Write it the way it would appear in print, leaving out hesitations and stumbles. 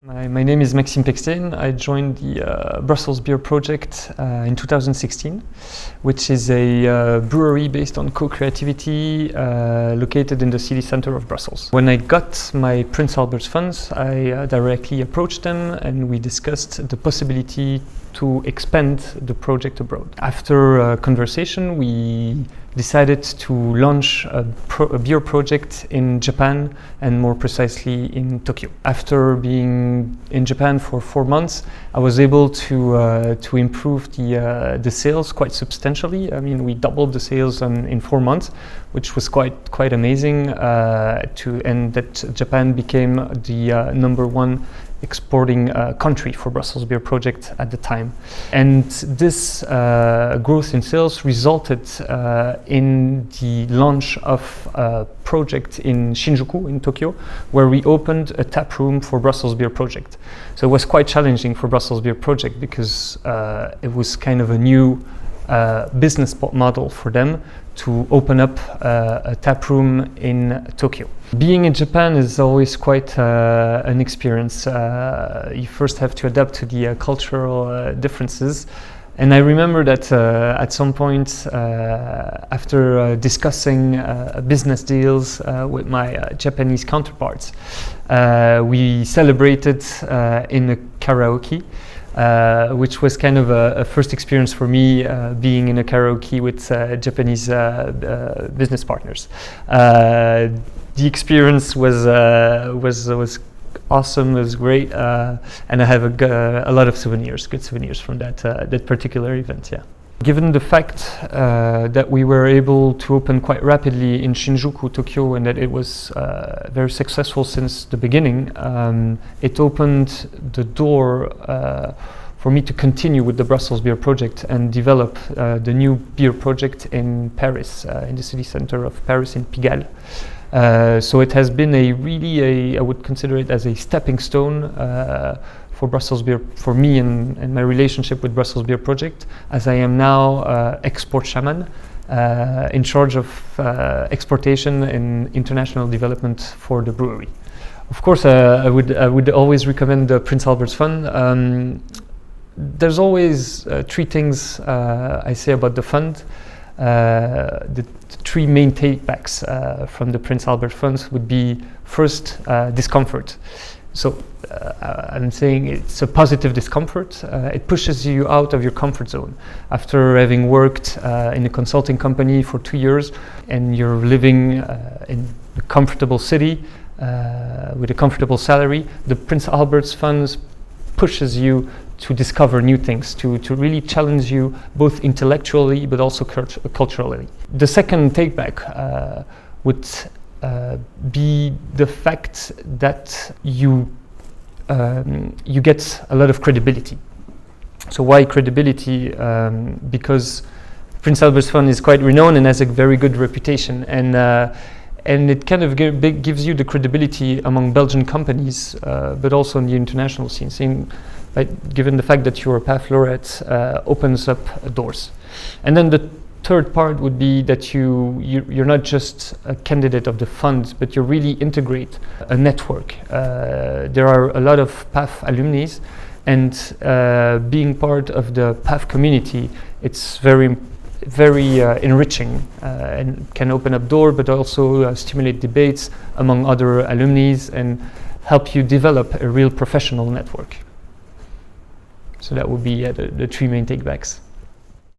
My name is Maxime Pecsteen. I joined the Brussels Beer Project in 2016, which is a brewery based on co-creativity located in the city center of Brussels. When I got my Prince Albert's funds, I directly approached them and we discussed the possibility to expand the project abroad. After a conversation, we decided to launch a beer project in Japan, and more precisely in Tokyo. After being in Japan for 4 months, I was able to improve the sales quite substantially. I mean, we doubled the sales in 4 months, which was quite amazing. And that Japan became the #1 exporting country for Brussels Beer Project at the time. And this growth in sales resulted in the launch of a project in Shinjuku in Tokyo, where we opened a tap room for Brussels Beer Project. So it was quite challenging for Brussels Beer Project because it was kind of a new business model for them to open up a tap room in Tokyo. Being in Japan is always quite an experience. You first have to adapt to the cultural differences. And I remember that at some point, after discussing business deals with my Japanese counterparts, we celebrated in a karaoke. Which was kind of a first experience for me, being in a karaoke with Japanese business partners. The experience was awesome. It was great, and I have a lot of good souvenirs from that particular event. Yeah. Given the fact that we were able to open quite rapidly in Shinjuku, Tokyo, and that it was very successful since the beginning, it opened the door for me to continue with the Brussels Beer Project and develop the new beer project in Paris, in the city center of Paris, in Pigalle. So it has been I would consider it as a stepping stone for Brussels Beer, for me and my relationship with Brussels Beer Project, as I am now export shaman in charge of exportation and international development for the brewery. Of course, I would always recommend the Prince Albert's Fund. There's always 3 things I say about the fund. The 3 main takebacks from the Prince Albert funds would be, first, discomfort. So I'm saying it's a positive discomfort. It pushes you out of your comfort zone. After having worked in a consulting company for 2 years and you're living in a comfortable city with a comfortable salary, the Prince Albert's funds pushes you to discover new things, to really challenge you both intellectually but also culturally. The second takeback would be the fact that you get a lot of credibility. So why credibility? Because Prince Albert's Fund is quite renowned and has a very good reputation, and it kind of gives you the credibility among Belgian companies, but also in the international scene. Given the fact that you're a PAF laureate, opens up doors. And then the third part would be that you're not just a candidate of the fund, but you really integrate a network. There are a lot of PAF alumni, and being part of the PAF community, it's very enriching and can open up doors, but also stimulate debates among other alumni and help you develop a real professional network. So that would be the 3 main takebacks.